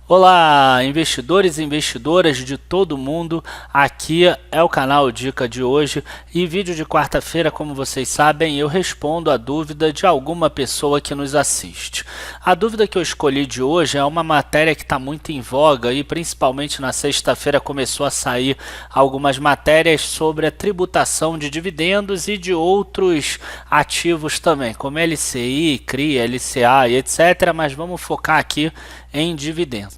Olá, investidores e investidoras de todo mundo, aqui é o canal Dica de hoje e vídeo de quarta-feira, como vocês sabem, eu respondo a dúvida de alguma pessoa que nos assiste. A dúvida que eu escolhi de hoje é uma matéria que está muito em voga e principalmente na sexta-feira começou a sair algumas matérias sobre a tributação de dividendos e de outros ativos também, como LCI, CRI, LCA e etc, mas vamos focar aqui em dividendos.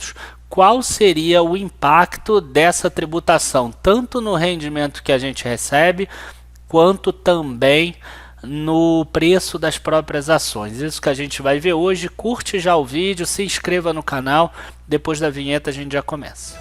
Qual seria o impacto dessa tributação, tanto no rendimento que a gente recebe, quanto também no preço das próprias ações? Isso que a gente vai ver hoje. Curte já o vídeo, se inscreva no canal, depois da vinheta a gente já começa.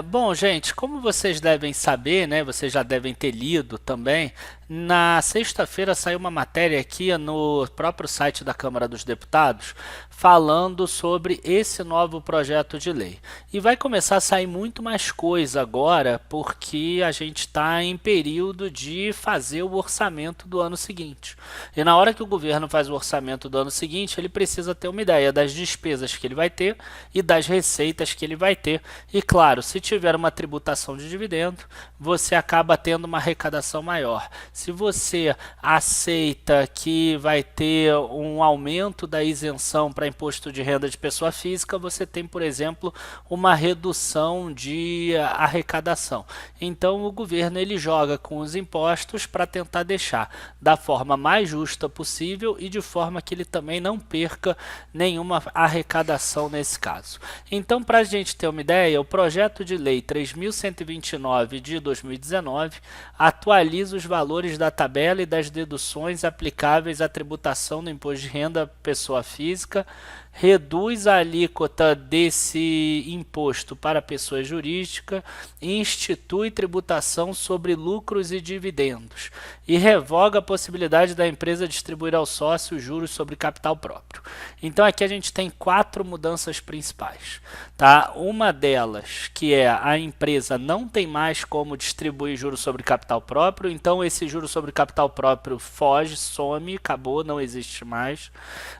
Bom, gente, como vocês devem saber, né, vocês já devem ter lido também, na sexta-feira saiu uma matéria aqui no próprio site da Câmara dos Deputados falando sobre esse novo projeto de lei. E vai começar a sair muito mais coisa agora, porque a gente está em período de fazer o orçamento do ano seguinte. E na hora que o governo faz o orçamento do ano seguinte, ele precisa ter uma ideia das despesas que ele vai ter e das receitas que ele vai ter. E claro, se tiver uma tributação de dividendo, você acaba tendo uma arrecadação maior. Se você aceita que vai ter um aumento da isenção para imposto de renda de pessoa física, você tem, por exemplo, uma redução de arrecadação. Então o governo ele joga com os impostos para tentar deixar da forma mais justa possível e de forma que ele também não perca nenhuma arrecadação nesse caso. Então, para a gente ter uma ideia, o projeto de lei 3.129 de 2019 atualiza os valores da tabela e das deduções aplicáveis à tributação do imposto de renda pessoa física, reduz a alíquota desse imposto para pessoa jurídica, institui tributação sobre lucros e dividendos e revoga a possibilidade da empresa distribuir ao sócio juros sobre capital próprio. Então aqui a gente tem 4 mudanças principais, tá? Uma delas que é a empresa não tem mais como distribuir juros sobre capital próprio, então esse juros sobre capital próprio foge, some, acabou, não existe mais.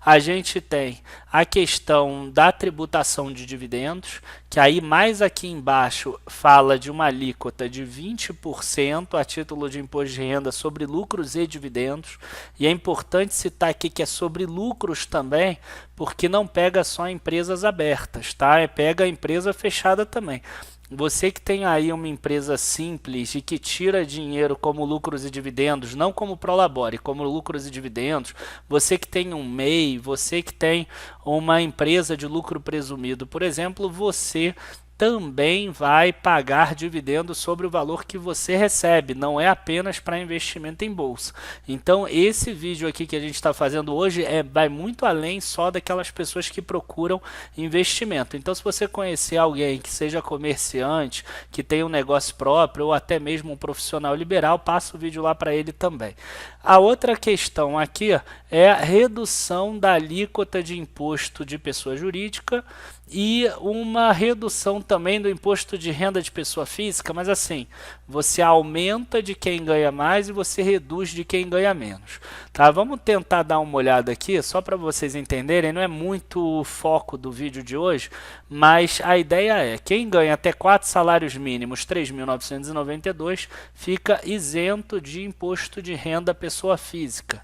A gente tem a questão da tributação de dividendos, que aí mais aqui embaixo fala de uma alíquota de 20% a título de imposto de renda sobre lucros e dividendos, e é importante citar aqui que é sobre lucros também, porque não pega só empresas abertas, tá? Pega a empresa fechada também. Você que tem aí uma empresa simples e que tira dinheiro como lucros e dividendos, não como Prolabore, como lucros e dividendos, você que tem um MEI, você que tem uma empresa de lucro presumido, por exemplo, você também vai pagar dividendos sobre o valor que você recebe, não é apenas para investimento em bolsa. Então esse vídeo aqui que a gente está fazendo hoje vai muito além só daquelas pessoas que procuram investimento. Então se você conhecer alguém que seja comerciante, que tenha um negócio próprio ou até mesmo um profissional liberal, passa o vídeo lá para ele também. A outra questão aqui é a redução da alíquota de imposto de pessoa jurídica e uma redução também do imposto de renda de pessoa física, mas assim, você aumenta de quem ganha mais e você reduz de quem ganha menos. Tá? Vamos tentar dar uma olhada aqui, só para vocês entenderem, não é muito o foco do vídeo de hoje, mas a ideia é, quem ganha até 4 salários mínimos, 3.992, fica isento de imposto de renda pessoa física.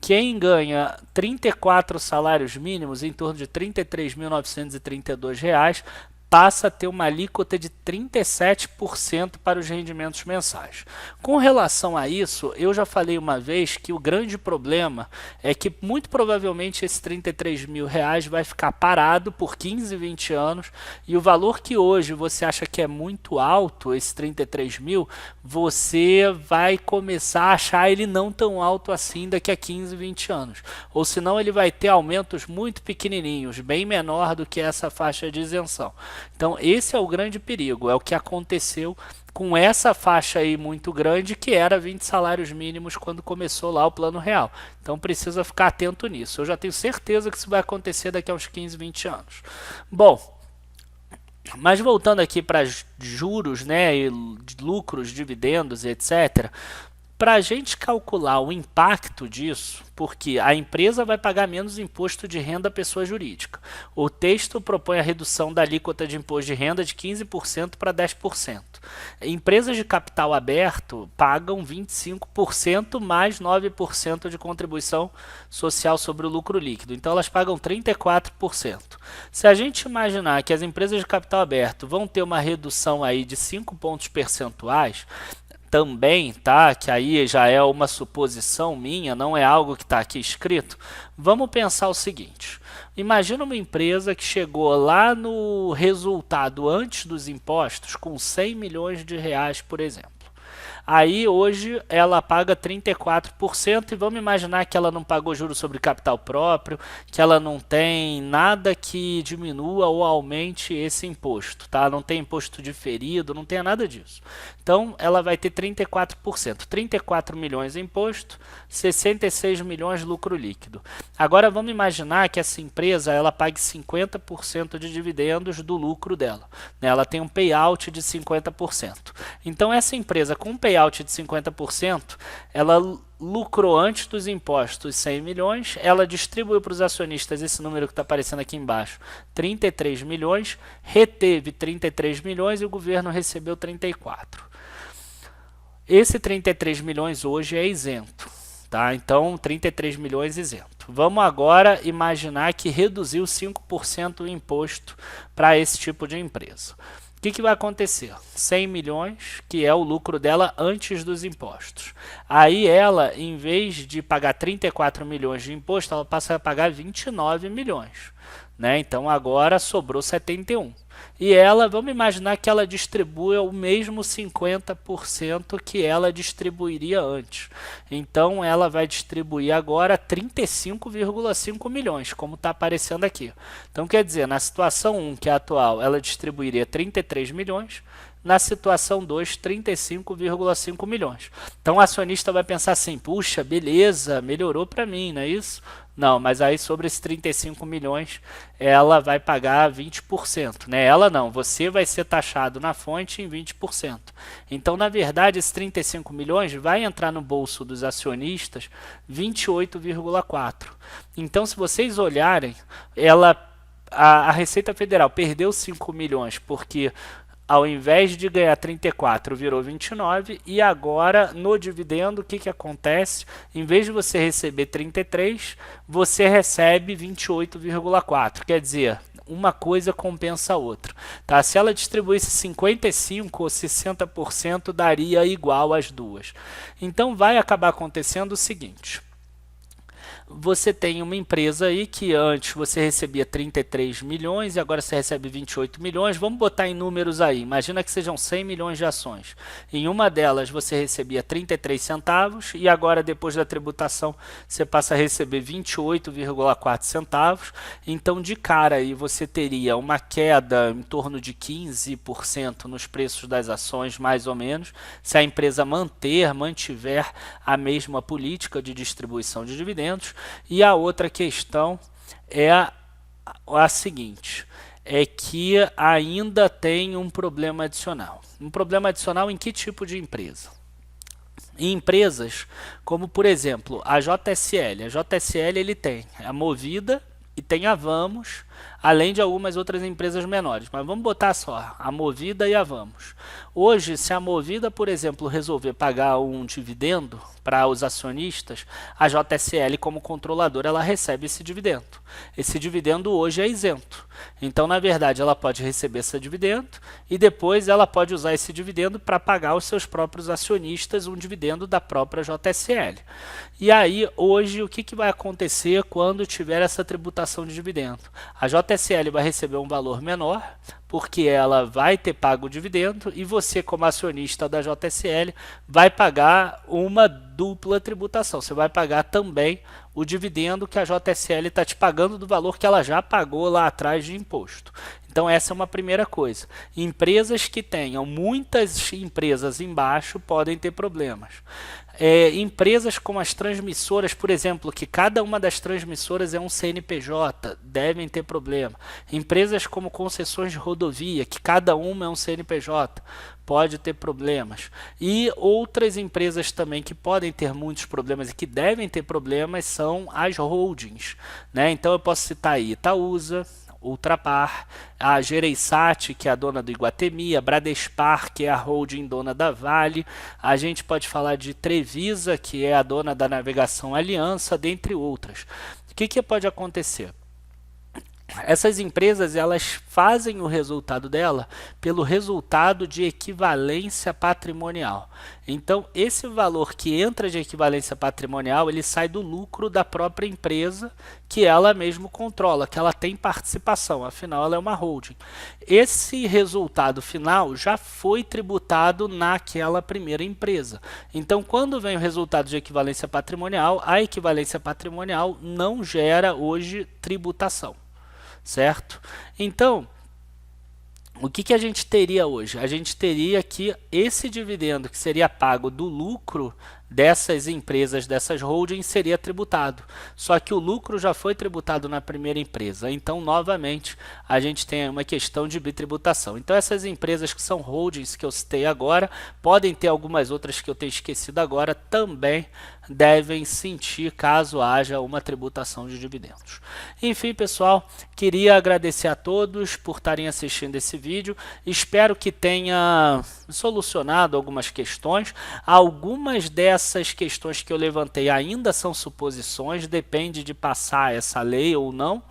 Quem ganha 34 salários mínimos, em torno de R$ 33.932, passa a ter uma alíquota de 37% para os rendimentos mensais. Com relação a isso, eu já falei uma vez que o grande problema é que muito provavelmente esse R$ 33 mil vai ficar parado por 15, 20 anos e o valor que hoje você acha que é muito alto, esse 33 mil, você vai começar a achar ele não tão alto assim daqui a 15, 20 anos. Ou senão ele vai ter aumentos muito pequenininhos, bem menor do que essa faixa de isenção. Então esse é o grande perigo, é o que aconteceu com essa faixa aí muito grande, que era 20 salários mínimos quando começou lá o Plano Real. Então precisa ficar atento nisso. Eu já tenho certeza que isso vai acontecer daqui a uns 15, 20 anos. Bom, mas voltando aqui para juros, né, e lucros, dividendos, etc., Para a gente calcular o impacto disso, porque a empresa vai pagar menos imposto de renda à pessoa jurídica. O texto propõe a redução da alíquota de imposto de renda de 15% para 10%. Empresas de capital aberto pagam 25% mais 9% de contribuição social sobre o lucro líquido. Então elas pagam 34%. Se a gente imaginar que as empresas de capital aberto vão ter uma redução aí de 5 pontos percentuais, também, tá? Que aí já é uma suposição minha, não é algo que está aqui escrito. Vamos pensar o seguinte: imagina uma empresa que chegou lá no resultado antes dos impostos com 100 milhões de reais, por exemplo. Aí hoje ela paga 34% e vamos imaginar que ela não pagou juros sobre capital próprio, que ela não tem nada que diminua ou aumente esse imposto, tá? Não tem imposto diferido, não tem nada disso. Então ela vai ter 34%, 34 milhões em imposto, 66 milhões de lucro líquido. Agora vamos imaginar que essa empresa ela pague 50% de dividendos do lucro dela, né? Ela tem um payout de 50%. Então essa empresa com payout de 50%, ela lucrou antes dos impostos 100 milhões, ela distribuiu para os acionistas esse número que está aparecendo aqui embaixo, 33 milhões, reteve 33 milhões e o governo recebeu 34. Esse 33 milhões hoje é isento, tá? Então 33 milhões isento. Vamos agora imaginar que reduziu 5% o imposto para esse tipo de empresa. O que vai acontecer? 100 milhões, que é o lucro dela antes dos impostos. Aí ela, em vez de pagar 34 milhões de imposto, ela passa a pagar 29 milhões. Né? Então agora sobrou 71. E ela, vamos imaginar que ela distribua o mesmo 50% que ela distribuiria antes. Então ela vai distribuir agora 35,5 milhões, como está aparecendo aqui. Então quer dizer, na situação 1, que é a atual, ela distribuiria 33 milhões, na situação 2, 35,5 milhões. Então o acionista vai pensar assim, puxa, beleza, melhorou para mim, não é isso? Não, mas aí sobre esses 35 milhões, ela vai pagar 20%. Né? Ela não, você vai ser taxado na fonte em 20%. Então, na verdade, esses 35 milhões vai entrar no bolso dos acionistas 28,4. Então, se vocês olharem, a Receita Federal perdeu 5 milhões porque ao invés de ganhar 34, virou 29, e agora no dividendo, o que acontece? Em vez de você receber 33, você recebe 28,4, quer dizer, uma coisa compensa a outra. Tá? Se ela distribuísse 55% ou 60%, daria igual às duas. Então vai acabar acontecendo o seguinte: você tem uma empresa aí que antes você recebia 33 milhões e agora você recebe 28 milhões. Vamos botar em números aí. Imagina que sejam 100 milhões de ações. Em uma delas você recebia 33 centavos e agora depois da tributação você passa a receber 28,4 centavos. Então de cara aí você teria uma queda em torno de 15% nos preços das ações, mais ou menos, se a empresa mantiver a mesma política de distribuição de dividendos. E a outra questão é a seguinte, é que ainda tem um problema adicional. Um problema adicional em que tipo de empresa? Em empresas como, por exemplo, a JSL. A JSL ele tem a Movida e tem a Vamos, além de algumas outras empresas menores. Mas vamos botar só a Movida e a Vamos. Hoje, se a Movida, por exemplo, resolver pagar um dividendo para os acionistas, a JSL, como controladora, ela recebe esse dividendo. Esse dividendo hoje é isento. Então, na verdade, ela pode receber esse dividendo e depois ela pode usar esse dividendo para pagar aos seus próprios acionistas um dividendo da própria JSL. E aí, hoje, o que vai acontecer quando tiver essa tributação de dividendo? A JSL vai receber um valor menor, porque ela vai ter pago o dividendo e você, como acionista da JSL, vai pagar uma dupla tributação. Você vai pagar também o dividendo que a JSL está te pagando do valor que ela já pagou lá atrás de imposto. Então essa é uma primeira coisa. Empresas que tenham muitas empresas embaixo podem ter problemas. Empresas como as transmissoras, por exemplo, que cada uma das transmissoras é um CNPJ, devem ter problema. Empresas como concessões de rodovia, que cada uma é um CNPJ, pode ter problemas. E outras empresas também que podem ter muitos problemas e que devem ter problemas são as holdings, né? Então eu posso citar aí Itaúsa, Ultrapar, a Gereissati, que é a dona do Iguatemi, a Bradespar, que é a holding dona da Vale, a gente pode falar de Trevisa, que é a dona da Navegação Aliança, dentre outras. O que pode acontecer? Essas empresas, elas fazem o resultado dela pelo resultado de equivalência patrimonial. Então, esse valor que entra de equivalência patrimonial, ele sai do lucro da própria empresa que ela mesmo controla, que ela tem participação, afinal ela é uma holding. Esse resultado final já foi tributado naquela primeira empresa. Então, quando vem o resultado de equivalência patrimonial, a equivalência patrimonial não gera hoje tributação. Certo? Então, o que a gente teria hoje? A gente teria que esse dividendo que seria pago do lucro dessas empresas, dessas holdings, seria tributado. Só que o lucro já foi tributado na primeira empresa. Então, novamente, a gente tem uma questão de bitributação. Então, essas empresas que são holdings que eu citei agora, podem ter algumas outras que eu tenho esquecido agora, também devem sentir caso haja uma tributação de dividendos. Enfim, pessoal, queria agradecer a todos por estarem assistindo esse vídeo. Espero que tenha solucionado algumas questões. Algumas dessas questões que eu levantei ainda são suposições, depende de passar essa lei ou não.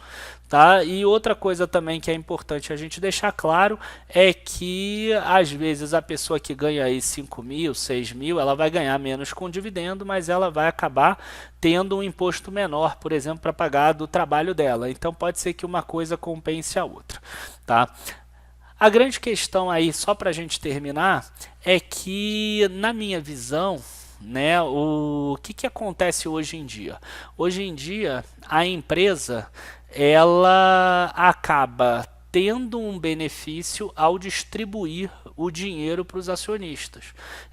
Tá? E outra coisa também que é importante a gente deixar claro é que às vezes a pessoa que ganha aí 5 mil, 6 mil, ela vai ganhar menos com dividendo, mas ela vai acabar tendo um imposto menor, por exemplo, para pagar do trabalho dela. Então pode ser que uma coisa compense a outra. Tá? A grande questão aí, só para a gente terminar, é que na minha visão, né, o que acontece hoje em dia? Hoje em dia a empresa ela acaba tendo um benefício ao distribuir o dinheiro para os acionistas.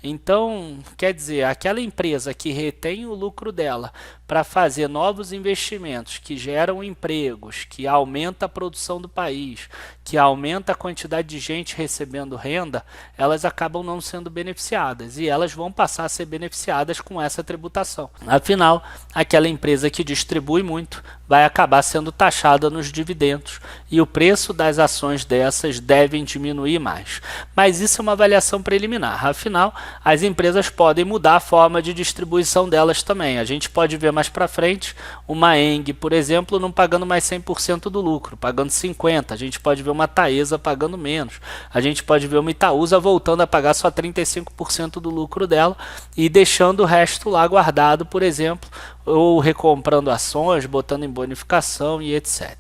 Então, quer dizer, aquela empresa que retém o lucro dela para fazer novos investimentos que geram empregos, que aumenta a produção do país, que aumenta a quantidade de gente recebendo renda, elas acabam não sendo beneficiadas e elas vão passar a ser beneficiadas com essa tributação. Afinal, aquela empresa que distribui muito vai acabar sendo taxada nos dividendos e o preço das ações dessas devem diminuir mais. Mas isso é uma avaliação preliminar. Afinal, as empresas podem mudar a forma de distribuição delas também. A gente pode ver mais para frente uma Eng, por exemplo, não pagando mais 100% do lucro, pagando 50%. A gente pode ver uma Taesa pagando menos. A gente pode ver uma Itaúsa voltando a pagar só 35% do lucro dela e deixando o resto lá guardado, por exemplo, ou recomprando ações, botando em bonificação e etc.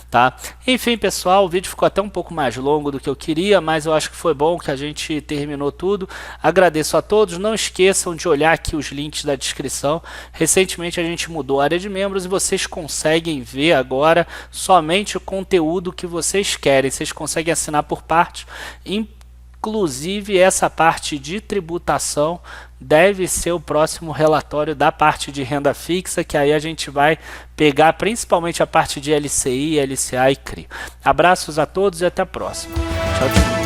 Tá? Enfim, pessoal, o vídeo ficou até um pouco mais longo do que eu queria, mas eu acho que foi bom que a gente terminou tudo. Agradeço a todos. Não esqueçam de olhar aqui os links da descrição. Recentemente a gente mudou a área de membros e vocês conseguem ver agora somente o conteúdo que vocês querem. Vocês conseguem assinar por partes. Inclusive essa parte de tributação deve ser o próximo relatório da parte de renda fixa, que aí a gente vai pegar principalmente a parte de LCI, LCA e CRI. Abraços a todos e até a próxima. Tchau, tchau.